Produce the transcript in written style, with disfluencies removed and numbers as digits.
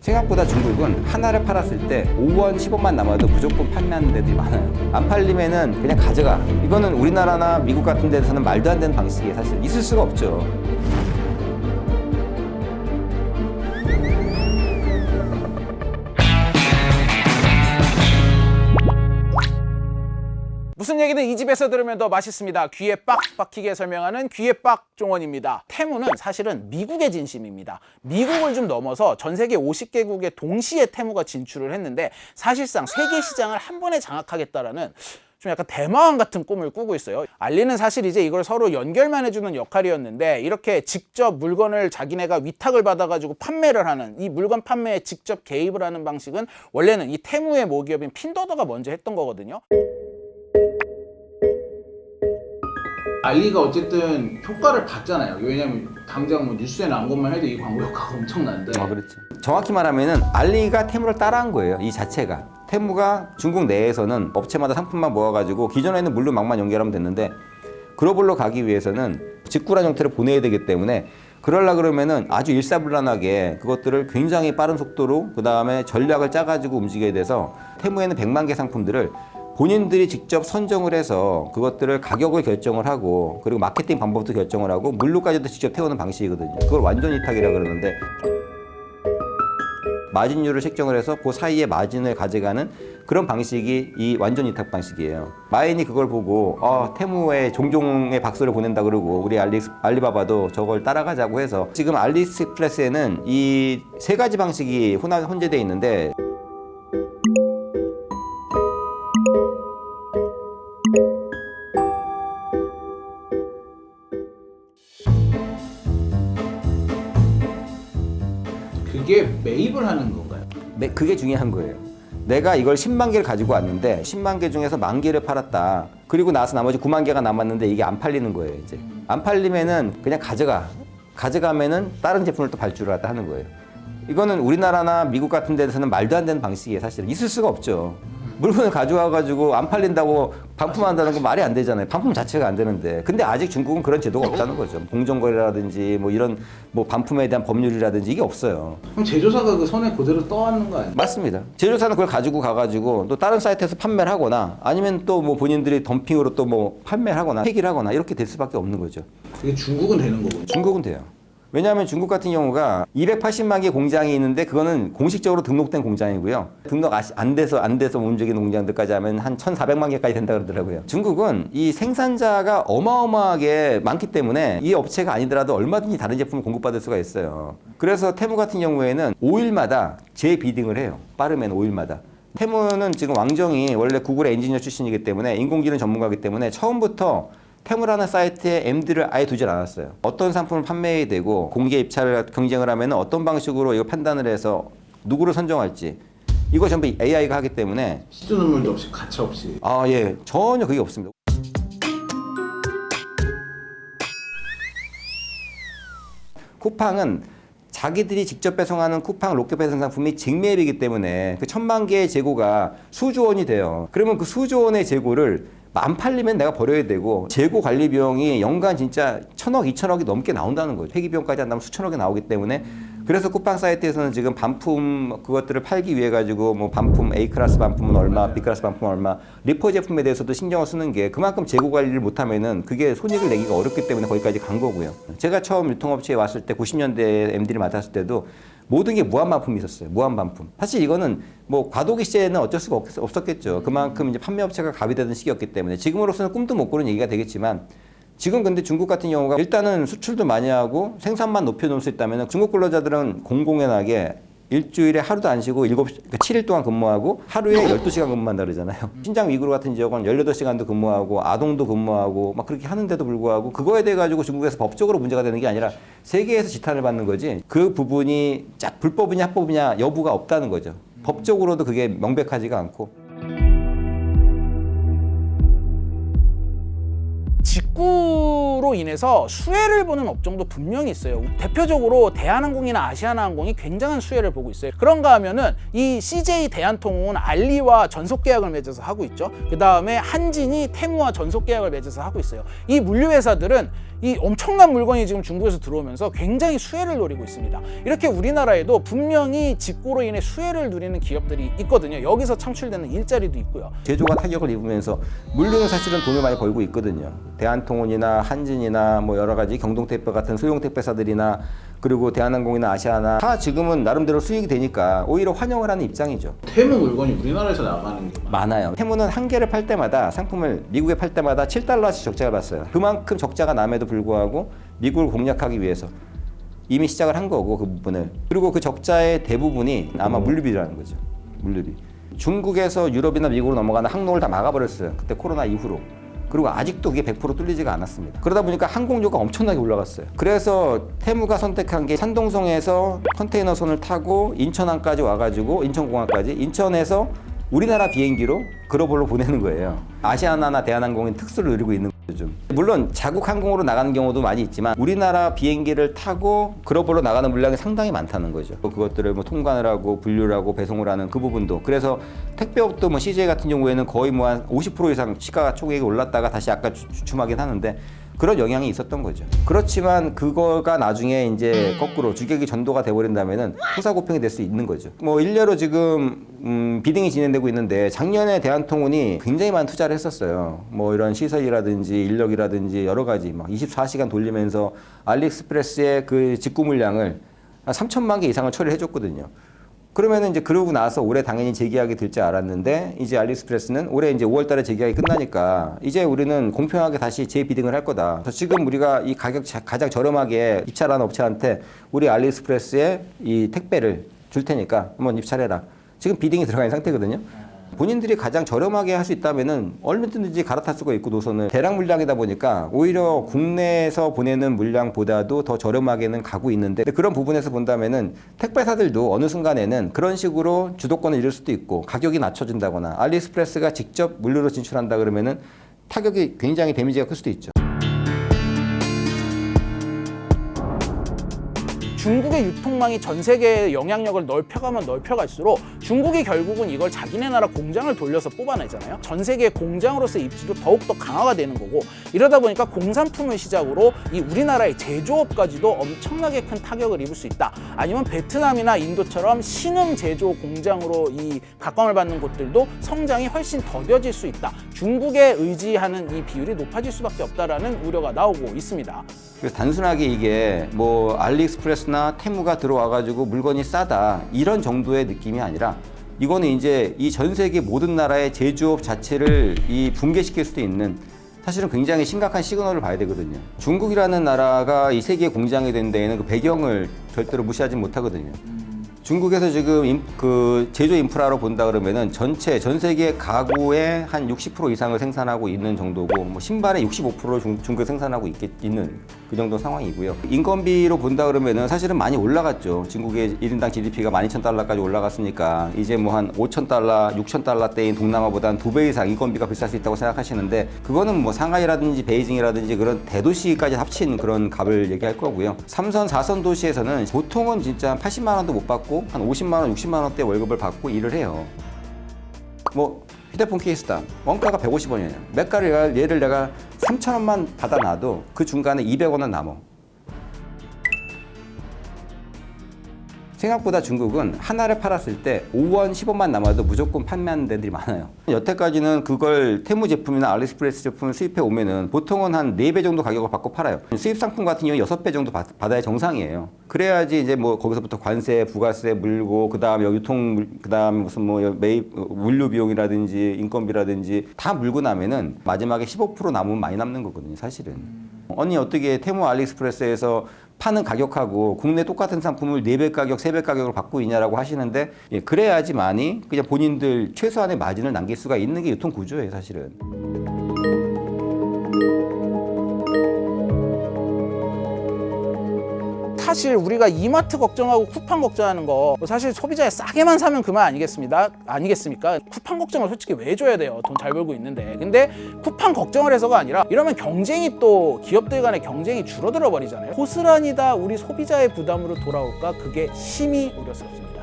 생각보다 중국은 하나를 팔았을 때 5원, 10원만 남아도 무조건 판매하는 데들이 많아요. 안 팔리면은 그냥 가져가. 이거는 우리나라나 미국 같은 데서는 말도 안 되는 방식이 사실 있을 수가 없죠. 무슨 얘기든 이 집에서 들으면 더 맛있습니다. 귀에 빡 박히게 설명하는 귀에 빡 종원입니다. 테무는 사실은 미국의 진심입니다. 미국을 좀 넘어서 전 세계 50개국에 동시에 테무가 진출을 했는데 사실상 세계 시장을 한 번에 장악하겠다라는 좀 약간 대마왕 같은 꿈을 꾸고 있어요. 알리는 사실 이제 이걸 서로 연결만 해주는 역할이었는데 이렇게 직접 물건을 자기네가 위탁을 받아가지고 판매를 하는 이 물건 판매에 직접 개입을 하는 방식은 원래는 이 테무의 모기업인 핀더더가 먼저 했던 거거든요. 알리가 어쨌든 효과를 봤잖아요. 왜냐면 당장 뭐 뉴스에 나온 것만 해도 이 광고 효과가 엄청난데. 그렇죠. 정확히 말하면은 알리가 테무를 따라한 거예요. 이 자체가. 테무가 중국 내에서는 업체마다 상품만 모아가지고 기존에는 물론 망만 연결하면 됐는데 글로벌로 가기 위해서는 직구란 형태를 보내야 되기 때문에 그러려 그러면은 아주 일사불란하게 그것들을 굉장히 빠른 속도로 그 다음에 전략을 짜가지고 움직여야 돼서 테무에는 100만 개 상품들을 본인들이 직접 선정을 해서 그것들을 가격을 결정을 하고 그리고 마케팅 방법도 결정을 하고 물류까지도 직접 태우는 방식이거든요. 그걸 완전 위탁이라 그러는데 마진율을 책정을 해서 그 사이에 마진을 가져가는 그런 방식이 이 완전 위탁 방식이에요. 마인이 그걸 보고 테무에 종종의 박수를 보낸다 그러고 우리 알리바바도 저걸 따라가자고 해서 지금 알리익스프레스에는 이 세 가지 방식이 혼재되어 있는데 그게 매입을 하는 건가요? 그게 중요한 거예요. 내가 이걸 10만 개를 가지고 왔는데 10만 개 중에서 1만 개를 팔았다. 그리고 나서 나머지 9만 개가 남았는데 이게 안 팔리는 거예요. 이제 안 팔리면은 그냥 가져가면은 다른 제품을 또 발주를 하다 하는 거예요. 이거는 우리나라나 미국 같은 데서는 말도 안 되는 방식이에요. 사실 있을 수가 없죠. 물건을 가져와가지고 안 팔린다고 반품한다는 건 말이 안 되잖아요. 반품 자체가 안 되는데. 근데 아직 중국은 그런 제도가 없다는 거죠. 공정거래라든지 뭐 이런 뭐 반품에 대한 법률이라든지 이게 없어요. 그럼 제조사가 그 손에 그대로 떠안는 거 아니에요? 맞습니다. 제조사는 그걸 가지고 가가지고 또 다른 사이트에서 판매를 하거나 아니면 또 뭐 본인들이 덤핑으로 또 뭐 판매를 하거나 폐기를 하거나 이렇게 될 수밖에 없는 거죠. 그게 중국은 되는 거군요. 중국은 돼요. 왜냐하면 중국 같은 경우가 280만 개 공장이 있는데 그거는 공식적으로 등록된 공장이고요. 등록 안 돼서 움직이는 공장들까지 하면 한 1,400만 개까지 된다 그러더라고요. 중국은 이 생산자가 어마어마하게 많기 때문에 이 업체가 아니더라도 얼마든지 다른 제품을 공급받을 수가 있어요. 그래서 테무 같은 경우에는 5일마다 재비딩을 해요. 빠르면 5일마다. 테무는 지금 왕정이 원래 구글의 엔지니어 출신이기 때문에 인공지능 전문가이기 때문에 처음부터 테무라는 사이트에 MD를 아예 두질 않았어요. 어떤 상품을 판매해야 되고 공개 입찰을 경쟁을 하면 어떤 방식으로 이거 판단을 해서 누구를 선정할지 이거 전부 AI가 하기 때문에 시도 눈물도 없이 가차 없이. 예, 전혀 그게 없습니다. 쿠팡은 자기들이 직접 배송하는 쿠팡 로켓 배송 상품이 직매입이기 때문에 그 1,000만 개의 재고가 수조 원이 돼요. 그러면 그 수조 원의 재고를 안 팔리면 내가 버려야 되고 재고 관리 비용이 연간 진짜 1,000억, 2,000억이 넘게 나온다는 거죠. 폐기 비용까지 한다면 수천억이 나오기 때문에 그래서 쿠팡 사이트에서는 지금 반품 그것들을 팔기 위해 가지고 뭐 반품 A 클래스 반품은 얼마, B 클래스 반품은 얼마, 리퍼 제품에 대해서도 신경을 쓰는 게 그만큼 재고 관리를 못하면은 그게 손익을 내기가 어렵기 때문에 거기까지 간 거고요. 제가 처음 유통업체에 왔을 때 90년대에 MD를 맡았을 때도 모든 게 무한 반품이 있었어요. 무한 반품. 사실 이거는 뭐 과도기 시대에는 어쩔 수가 없었겠죠. 그만큼 이제 판매업체가 갑이 되던 시기였기 때문에 지금으로서는 꿈도 못 꾸는 얘기가 되겠지만 지금 근데 중국 같은 경우가 일단은 수출도 많이 하고 생산만 높여놓을 수 있다면 중국 근로자들은 공공연하게 일주일에 하루도 안 쉬고 7일 동안 근무하고 하루에 12시간 근무한다 그러잖아요. 신장 위구르 같은 지역은 18시간도 근무하고 아동도 근무하고 막 그렇게 하는데도 불구하고 그거에 대해 가지고 중국에서 법적으로 문제가 되는 게 아니라 세계에서 지탄을 받는 거지 그 부분이 불법이냐 합법이냐 여부가 없다는 거죠. 법적으로도 그게 명백하지가 않고. 직구 물류로 인해서 수혜를 보는 업종도 분명히 있어요. 대표적으로 대한항공이나 아시아나항공이 굉장한 수혜를 보고 있어요. 그런가 하면은 이 CJ 대한통운은 알리와 전속 계약을 맺어서 하고 있죠. 그 다음에 한진이 테무와 전속 계약을 맺어서 하고 있어요. 이 물류 회사들은 이 엄청난 물건이 지금 중국에서 들어오면서 굉장히 수혜를 노리고 있습니다. 이렇게 우리나라에도 분명히 직구로 인해 수혜를 누리는 기업들이 있거든요. 여기서 창출되는 일자리도 있고요. 제조가 타격을 입으면서 물류는 사실은 돈을 많이 벌고 있거든요. 대한통운이나 한진이나 뭐 여러 가지 경동택배 같은 소형 택배사들이나 그리고 대한항공이나 아시아나 다 지금은 나름대로 수익이 되니까 오히려 환영을 하는 입장이죠. 테무 물건이 우리나라에서 나가는 게 많아요. 테무는 한 개를 팔 때마다 상품을 미국에 팔 때마다 7달러씩 적자를 봤어요. 그만큼 적자가 남에도 불구하고 미국을 공략하기 위해서 이미 시작을 한 거고 그 부분을. 그리고 그 적자의 대부분이 아마 물류비라는 거죠. 물류비. 중국에서 유럽이나 미국으로 넘어가는 항로를 다 막아버렸어요. 그때 코로나 이후로. 그리고 아직도 그게 100% 뚫리지가 않았습니다. 그러다 보니까 항공료가 엄청나게 올라갔어요. 그래서 테무가 선택한 게 산동성에서 컨테이너선을 타고 인천항까지 와가지고 인천공항까지 인천에서 우리나라 비행기로 글로벌로 보내는 거예요. 아시아나나 대한항공은 특수를 누리고 있는 거죠. 물론 자국 항공으로 나가는 경우도 많이 있지만 우리나라 비행기를 타고 글로벌로 나가는 물량이 상당히 많다는 거죠. 그것들을 뭐 통관을 하고 분류를 하고 배송을 하는 그 부분도. 그래서 택배업도 뭐 CJ 같은 경우에는 거의 뭐 한 50% 이상 시가 초기에 올랐다가 다시 약간 주춤하긴 하는데 그런 영향이 있었던 거죠. 그렇지만 그거가 나중에 이제 거꾸로 주객이 전도가 돼버린다면은 후사고평이 될 수 있는 거죠. 뭐 일례로 지금 비딩이 진행되고 있는데 작년에 대한통운이 굉장히 많은 투자를 했었어요. 뭐 이런 시설이라든지 인력이라든지 여러 가지 막 24시간 돌리면서 알리익스프레스의 그 직구 물량을 한 3천만 개 이상을 처리해 줬거든요. 그러면은 이제 그러고 나서 올해 당연히 재계약이 될 줄 알았는데 이제 알리익스프레스는 올해 이제 5월 달에 재계약이 끝나니까 이제 우리는 공평하게 다시 재비딩을 할 거다. 그래서 지금 우리가 이 가장 저렴하게 입찰하는 업체한테 우리 알리익스프레스에 이 택배를 줄 테니까 한번 입찰해라. 지금 비딩이 들어가 있는 상태거든요. 본인들이 가장 저렴하게 할 수 있다면은 얼마든지 갈아탈 수가 있고 노선을 대량 물량이다 보니까 오히려 국내에서 보내는 물량보다도 더 저렴하게는 가고 있는데 그런 부분에서 본다면은 택배사들도 어느 순간에는 그런 식으로 주도권을 잃을 수도 있고 가격이 낮춰진다거나 알리익스프레스가 직접 물류로 진출한다 그러면은 타격이 굉장히 데미지가 클 수도 있죠. 중국의 유통망이 전 세계의 영향력을 넓혀가면 넓혀갈수록 중국이 결국은 이걸 자기네 나라 공장을 돌려서 뽑아내잖아요. 전 세계의 공장으로서의 입지도 더욱더 강화가 되는 거고 이러다 보니까 공산품을 시작으로 이 우리나라의 제조업까지도 엄청나게 큰 타격을 입을 수 있다. 아니면 베트남이나 인도처럼 신흥 제조 공장으로 이 각광을 받는 곳들도 성장이 훨씬 더뎌질 수 있다. 중국에 의지하는 이 비율이 높아질 수밖에 없다라는 우려가 나오고 있습니다. 그래서 단순하게 이게 뭐 알리익스프레스나 테무가 들어와가지고 물건이 싸다 이런 정도의 느낌이 아니라 이거는 이제 이 전 세계 모든 나라의 제조업 자체를 이 붕괴시킬 수도 있는 사실은 굉장히 심각한 시그널을 봐야 되거든요. 중국이라는 나라가 이 세계 공장이 된 데에는 그 배경을 절대로 무시하지 못하거든요. 중국에서 지금 그 제조 인프라로 본다 그러면은 전 세계 가구의 한 60% 이상을 생산하고 있는 정도고 뭐 신발의 65% 중국에 생산하고 있는 그 정도 상황이고요. 인건비로 본다 그러면은 사실은 많이 올라갔죠. 중국의 1인당 GDP가 12,000달러까지 올라갔으니까 이제 뭐 한 5,000달러, 6,000달러대인 동남아보다 한 2배 이상 인건비가 비쌀 수 있다고 생각하시는데 그거는 뭐 상하이라든지 베이징이라든지 그런 대도시까지 합친 그런 값을 얘기할 거고요. 3선, 4선 도시에서는 보통은 진짜 한 80만 원도 못 받고 한 50만 원, 60만 원대 월급을 받고 일을 해요. 뭐 휴대폰 케이스다. 원가가 150원이에요. 매가를 얘를 내가 3,000원만 받아놔도 그 중간에 200원은 남어. 생각보다 중국은 하나를 팔았을 때 5원, 10원만 남아도 무조건 판매하는 데들이 많아요. 여태까지는 그걸 테무 제품이나 알리익스프레스 제품을 수입해 오면은 보통은 한 4배 정도 가격을 받고 팔아요. 수입 상품 같은 경우는 6배 정도 받아야 정상이에요. 그래야지 이제 뭐 거기서부터 관세, 부가세 물고 그다음에 유통, 그다음에 무슨 뭐 매입, 물류 비용이라든지 인건비라든지 다 물고 나면은 마지막에 15% 남으면 많이 남는 거거든요, 사실은. 아니 어떻게 테무 알리익스프레스에서 파는 가격하고 국내 똑같은 상품을 4배 가격, 3배 가격을 받고 있냐라고 하시는데 예, 그래야지만이 그냥 본인들 최소한의 마진을 남길 수가 있는 게 유통 구조예요, 사실은. 사실 우리가 이마트 걱정하고 쿠팡 걱정하는 거 사실 소비자에 싸게만 사면 그만 아니겠습니까? 쿠팡 걱정을 솔직히 왜 줘야 돼요? 돈 잘 벌고 있는데. 근데 쿠팡 걱정을 해서가 아니라 이러면 경쟁이 또 기업들 간의 경쟁이 줄어들어 버리잖아요. 고스란히 다 우리 소비자의 부담으로 돌아올까? 그게 심히 우려스럽습니다.